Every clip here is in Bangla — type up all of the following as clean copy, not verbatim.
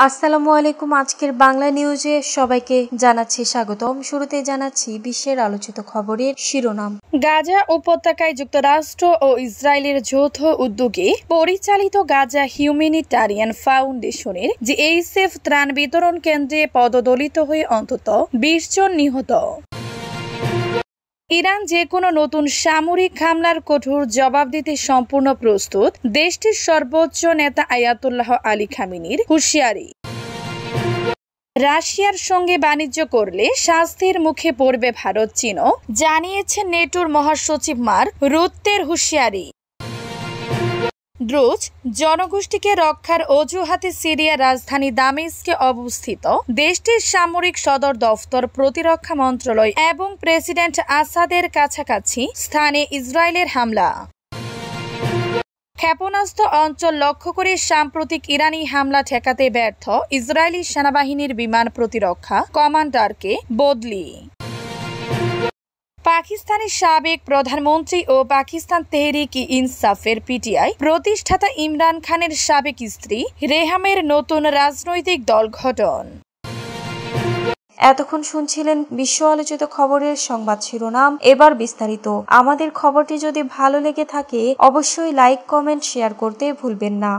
আসসালামু আলাইকুম। আজকের বাংলা নিউজে সবাইকে জানাচ্ছি স্বাগতম। শুরুতে জানাচ্ছি বিশ্বের আলোচিত খবরের শিরোনাম। গাজা উপত্যকায় যুক্তরাষ্ট্র ও ইসরায়েলের যৌথ উদ্যোগে পরিচালিত গাজা হিউম্যানিটারিয়ান ফাউন্ডেশনের জিএইচএফ ত্রাণ বিতরণ কেন্দ্রে পদদলিত হয়ে অন্তত ২০ জন নিহত। ইরান যে কোনো নতুন সামরিক হামলার কঠোর জবাব দিতে সম্পূর্ণ প্রস্তুত, দেশটির সর্বোচ্চ নেতা আয়াতুল্লাহ আলী খামেনির হুঁশিয়ারি। রাশিয়ার সঙ্গে বাণিজ্য করলে শাস্তির মুখে পড়বে ভারত, চীনও জানিয়েছেন নেটোর মহাসচিব মার্ক রুত্তের হুঁশিয়ারি। দ্রুজ জনগোষ্ঠীকে রক্ষার অজুহাতে সিরিয়ার রাজধানী দামেস্কে অবস্থিত দেশটির সামরিক সদর দফতর, প্রতিরক্ষা মন্ত্রণালয় এবং প্রেসিডেন্ট আসাদের কাছাকাছি স্থানে ইসরায়েলের হামলা। ক্ষেপণাস্ত্র অঞ্চল লক্ষ্য করে সাম্প্রতিক ইরানি হামলা ঠেকাতে ব্যর্থ ইসরায়েলি সেনাবাহিনীর বিমান প্রতিরক্ষা কমান্ডারকে বদলি। পাকিস্তানের সাবেক প্রধানমন্ত্রী ও পাকিস্তান তেহরিক-ই-ইনসাফের পিটিআই প্রতিষ্ঠাতা ইমরান খানের সাবেক স্ত্রী রেহামের নতুন রাজনৈতিক দল গঠন। এতক্ষণ শুনছিলেন বিশ্ব আলোচিত খবরের সংবাদ শিরোনাম। এবার বিস্তারিত। আমাদের খবরটি যদি ভালো লেগে থাকে অবশ্যই লাইক, কমেন্ট, শেয়ার করতে ভুলবেন না।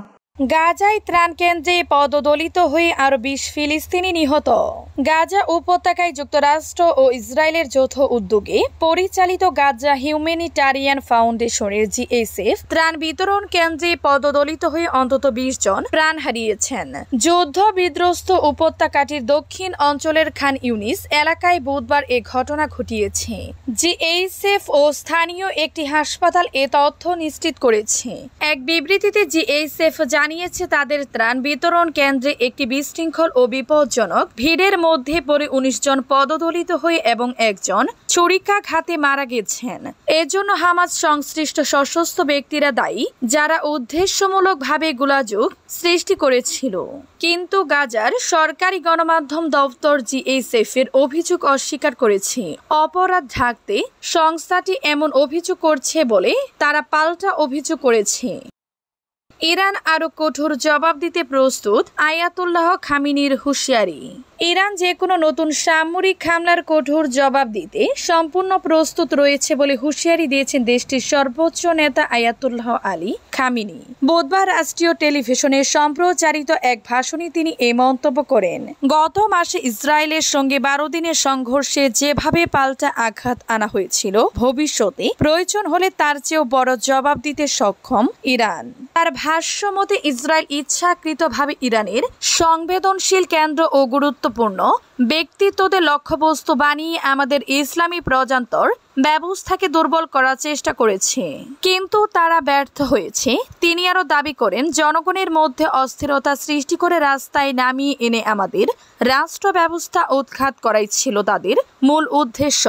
গাজায় ত্রাণ কেন্দ্রে পদদলিত হয়ে আরো ২০ ফিলিস্তিনি নিহত। গাজা উপত্যকায় যুক্তরাষ্ট্র ও ইসরায়েলের যৌথ উদ্যোগে পরিচালিত গাজা হিউম্যানিটারিয়ান ফাউন্ডেশনের জিএইচএফ ত্রাণ বিতরণ কেন্দ্রে পদদলিত হয়ে অন্তত ২০ জন প্রাণ হারিয়েছেন। যুদ্ধ বিধ্বস্ত উপত্যকাটির দক্ষিণ অঞ্চলের খান ইউনিস এলাকায় বুধবার এ ঘটনা ঘটিয়েছে। জিএইচএফ ও স্থানীয় একটি হাসপাতাল এ তথ্য নিশ্চিত করেছে। এক বিবৃতিতে জিএইচএফ জানিয়েছে তাদের ত্রাণ বিতরণ কেন্দ্রে একটি বিশৃঙ্খল ও বিপজ্জনক ভিড়ের মধ্যে পড়ে ১৯ জন পদদলিত হয়ে এবং একজন ছুরিকাঘাতে মারা গেছেন। এজন্য হামাস সংশ্লিষ্ট সশস্ত্র ব্যক্তিরা দায়ী, যারা উদ্দেশ্যমূলকভাবে গোলাযোগ সৃষ্টি করেছিল। কিন্তু গাজার সরকারি গণমাধ্যম দপ্তর জিএইচএফ এর অভিযোগ অস্বীকার করেছে। অপরাধ ঢাকতে সংস্থাটি এমন অভিযোগ করছে বলে তারা পাল্টা অভিযোগ করেছে। ইরান আরো কঠোর জবাব দিতে প্রস্তুত, আয়াতুল্লাহ খামেনির হুঁশিয়ারি। ইরান যে কোনো নতুন সামরিক হামলার কঠোর জবাব দিতে সম্পূর্ণ প্রস্তুত রয়েছে বলে হুঁশিয়ারি দিয়েছেন দেশটির সর্বোচ্চ নেতা আয়াতুল্লাহ আলী খামেনি। বুধবার রাষ্ট্রীয় টেলিভিশনে সম্প্রচারিত এক ভাষণে তিনি এই মন্তব্য করেন। গত মাসে ইসরায়েলের সঙ্গে ১২ দিনের সংঘর্ষে যেভাবে পাল্টা আঘাত আনা হয়েছিল, ভবিষ্যতে প্রয়োজন হলে তার চেয়েও বড় জবাব দিতে সক্ষম ইরান। তার ভাষ্য মতে ইসরায়েল ইচ্ছাকৃতভাবে ইরানের সংবেদনশীল কেন্দ্র ও গুরুত্বপূর্ণ ব্যক্তিত্বদের লক্ষ্যবস্তু বানিয়ে আমাদের ইসলামী প্রজাতন্ত্র ব্যবস্থাকে দুর্বল করার চেষ্টা করেছে, কিন্তু তারা ব্যর্থ হয়েছে। তিনি আরো দাবি করেন, জনগণের মধ্যে অস্থিরতা সৃষ্টি করে রাস্তায় নামিয়ে এনে আমাদের রাষ্ট্র ব্যবস্থা উৎখাত করাই ছিল তাদের মূল উদ্দেশ্য।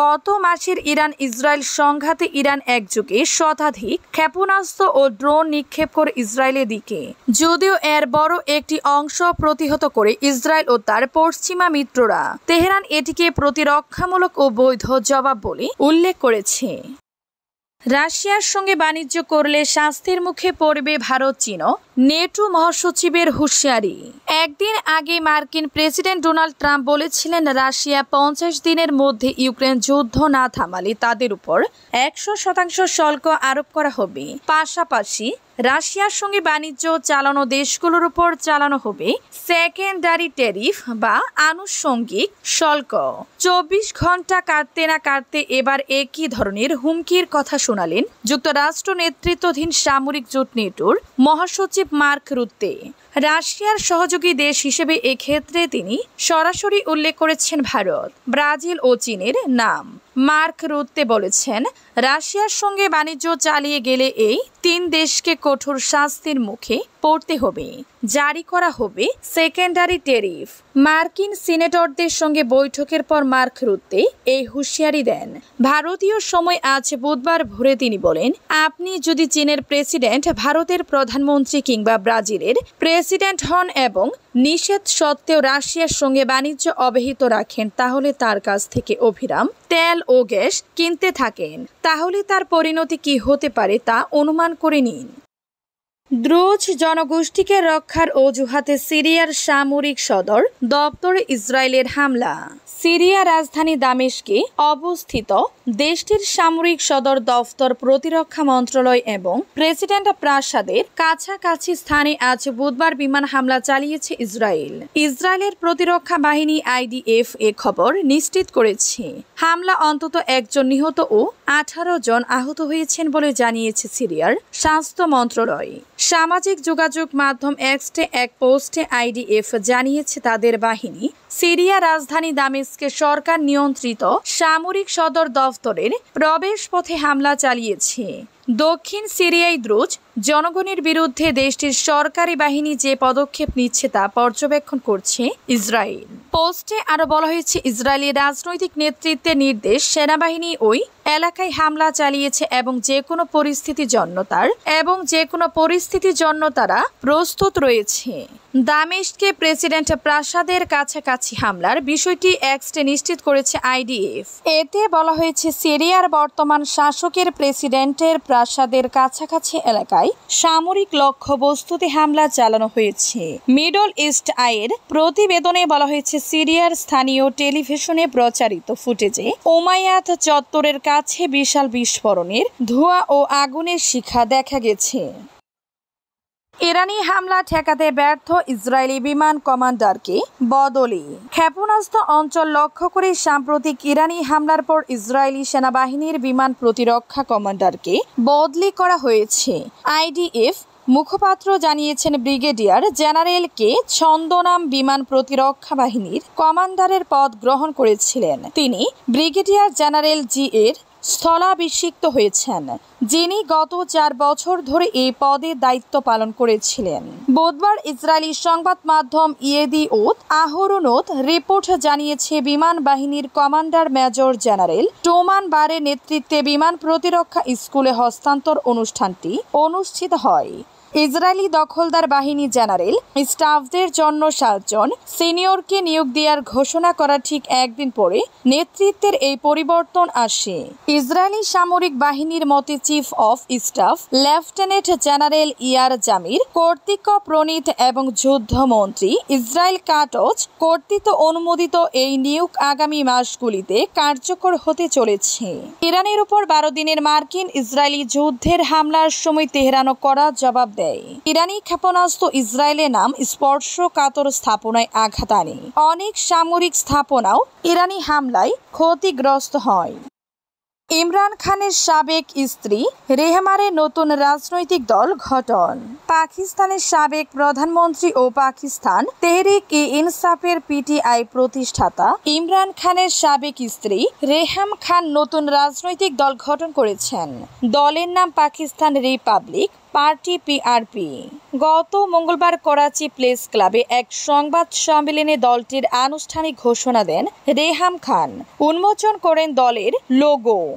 গত মাসের ইরান ইসরায়েল সংঘাতে ইরান একযোগে শতাধিক ক্ষেপণাস্ত্র ও ড্রোন নিক্ষেপ করে ইসরায়েলের দিকে, যদিও এর বড় একটি অংশ প্রতিহত করে ইসরায়েল ও তার পশ্চিমা মিত্ররা। তেহরান এটিকে প্রতিরক্ষামূলক ও বৈধ জবাব বলে উল্লেখ করেছে। রাশিয়ার সঙ্গে বাণিজ্য করলে শাস্তির মুখে পড়বে ভারত, চীনও নেটো মহাসচিবের হুঁশিয়ারি। একদিন আগে মার্কিন প্রেসিডেন্ট ডোনাল্ড ট্রাম্প বলেছিলেন, রাশিয়া ৫০ দিনের মধ্যে ইউক্রেন যুদ্ধ না থামালে তাদের উপর ১০০% শুল্ক আরোপ করা হবে। পাশাপাশি রাশিয়ার সঙ্গে বাণিজ্য চালানো দেশগুলোর উপর চালানো হবে সেকেন্ডারি ট্যারিফ বা আনুষঙ্গিক শুল্ক। ২৪ ঘন্টা কাটতে না কাটতে এবার একই ধরনের হুমকির কথা শোনালেন যুক্তরাষ্ট্র নেতৃত্বাধীন সামরিক জোট নেটোর মহাসচিব মার্ক রুত্তে। রাশিয়ার সহযোগী দেশ হিসেবে এক্ষেত্রে তিনি সরাসরি উল্লেখ করেছেন ভারত, ব্রাজিল ও চীনের নাম। মার্ক রুত্তে বলেছেন, রাশিয়ার সঙ্গে বাণিজ্য চালিয়ে গেলে এই ৩ দেশকে কঠোর শাস্তির মুখে পড়তে হবে, জারি করা হবে সেকেন্ডারি ট্যারিফ। মার্কিন সিনেটরদের সঙ্গে বৈঠকের পর মার্ক রুত্তে এই হুঁশিয়ারি দেন। ভারতীয় সময় আজ বুধবার ভোরে তিনি বলেন, আপনি যদি চীনের প্রেসিডেন্ট, ভারতের প্রধানমন্ত্রী কিংবা ব্রাজিলের প্রেসিডেন্ট হন এবং নিষেধ সত্ত্বেও রাশিয়ার সঙ্গে বাণিজ্য অব্যাহত রাখেন, তাহলে তার কাছ থেকে অবিরাম তেল ও গ্যাস কিনতে থাকেন, তাহলে তার পরিণতি কি হতে পারে তা অনুমান করে নিন। দ্রুজ জনগোষ্ঠীকে রক্ষার অজুহাতে সিরিয়ার সামরিক সদর দপ্তরে ইসরায়েলের হামলা। সিরিয়া রাজধানী দামেস্কে অবস্থিত দেশটির সামরিক সদর দফতর, প্রতিরক্ষা মন্ত্রণালয় এবং প্রেসিডেন্ট প্রাসাদের কাছাকাছি স্থানে আজ বুধবার বিমান হামলা চালিয়েছে ইসরায়েল। ইসরায়েলের প্রতিরক্ষা বাহিনী IDF এ খবর নিশ্চিত করেছে। হামলা অন্তত একজন নিহত ও 18 জন আহত হয়েছেন বলে জানিয়েছে সিরিয়ার স্বাস্থ্য মন্ত্রণালয়। সামাজিক যোগাযোগ মাধ্যম এক্সে এক পোস্টে IDF জানিয়েছে তাদের বাহিনী সিরিয়া রাজধানী দামেস্কে সরকার নিয়ন্ত্রিত সামরিক সদর দফতরের প্রবেশ পথে হামলা চালিয়েছে। দক্ষিণ সিরিয়ায় দ্রুজ জনগণের বিরুদ্ধে দেশটির সরকারি বাহিনী যে পদক্ষেপ নিচ্ছে তা পর্যবেক্ষণ করছে ইসরায়েল। পোস্টে আরো বলা হয়েছে, ইসরায়েলি রাজনৈতিক নেতৃত্বের নির্দেশ, সেনাবাহিনী ওই এলাকায় হামলা চালিয়েছে এবং যে কোনো পরিস্থিতির জন্য তারা প্রস্তুত রয়েছে। দামেস্কে প্রেসিডেন্ট প্রাসাদের কাছাকাছি হামলার বিষয়টি এক্সে নিশ্চিত করেছে IDF। এতে বলা হয়েছে, সিরিয়ার বর্তমান শাসকের প্রেসিডেন্টের প্রাসাদের কাছাকাছি এলাকায় সামরিক লক্ষ্যবস্তুতে হামলা চালানো হয়েছে। মিডল ইস্ট আইয়ের প্রতিবেদনে বলা হয়েছে, সিরিয়ার স্থানীয় টেলিভিশনে প্রচারিত ফুটেজে ওমায়াত চত্বরের কাছে বিশাল বিস্ফোরণের ধোঁয়া ও আগুনের শিখা দেখা গেছে। ইরানি হামলা ঠেকাতে ব্যর্থ ইসরায়েলি বিমান কমান্ডারকে বদলি। ক্ষেপণাস্ত্র অঞ্চল লক্ষ্য করে সাম্প্রতিক ইরানি হামলার পর ইসরায়েলি সেনাবাহিনীর বিমান প্রতিরক্ষা কমান্ডারকে বদলি করা হয়েছে। IDF মুখপাত্র জানিয়েছেন, ব্রিগেডিয়ার জেনারেল কে ছন্দনাম বিমান প্রতিরক্ষা বাহিনীর কমান্ডারের পদ গ্রহণ করেছিলেন। তিনি ব্রিগেডিয়ার জেনারেল জি এর স্থলাভিষিক্ত হয়েছেন, যিনি গত 4 বছর ধরে এই পদে দায়িত্ব পালন করেছিলেন। বুধবার ইসরায়েলি সংবাদ মাধ্যম ইয়েদিওত আহরোনোত রিপোর্ট জানিয়েছে, বিমান বাহিনীর কমান্ডার মেজর জেনারেল টোমান বারের নেতৃত্বে বিমান প্রতিরক্ষা স্কুলে হস্তান্তর অনুষ্ঠানটি অনুষ্ঠিত হয়। ইসরায়েলি দখলদার বাহিনী জেনারেল স্টাফদের জন্য 7 জন সিনিয়রকে নিয়োগ দেওয়ার ঘোষণা করার ঠিক একদিন পরে নেতৃত্বের এই পরিবর্তন আসে। ইসরায়েলি সামরিক বাহিনীর মতে, chief of staff lieutenant general Eyal Zamir কর্তৃক প্রণীত এবং যুদ্ধমন্ত্রী ইসরায়েল কাটজ কর্তৃক অনুমোদিত এই নিয়োগ আগামী মাসগুলিতে কার্যকর হতে চলেছে। ইরানের উপর 12 দিনের মার্কিন ইসরায়েলি যুদ্ধের হামলার সময় তেহরানও করা জবাব দেয়। ইরানি ক্ষেপণাস্ত্র ইসরায়েলের নাম স্পর্শকাতর স্থাপনায় আঘাত আনে। অনেক সামরিক স্থাপনাও ইরানি হামলায় ক্ষতিগ্রস্ত হয়। ইমরান খানের সাবেক স্ত্রী রেহমানের নতুন রাজনৈতিক দল গঠন। পাকিস্তানের সাবেক প্রধানমন্ত্রী ও পাকিস্তান তেহরিক-ই-ইনসাফের PTI প্রতিষ্ঠাতা ইমরান খানের সাবেক স্ত্রী রেহাম খান নতুন রাজনৈতিক দল গঠন করেছেন। দলের নাম পাকিস্তান রিপাবলিক পার্টি PRP। গত মঙ্গলবার করাচি প্রেস ক্লাবে এক সংবাদ সম্মেলনে দলটির আনুষ্ঠানিক ঘোষণা দেন রেহাম খান। উন্মোচন করেন দলের লোগো।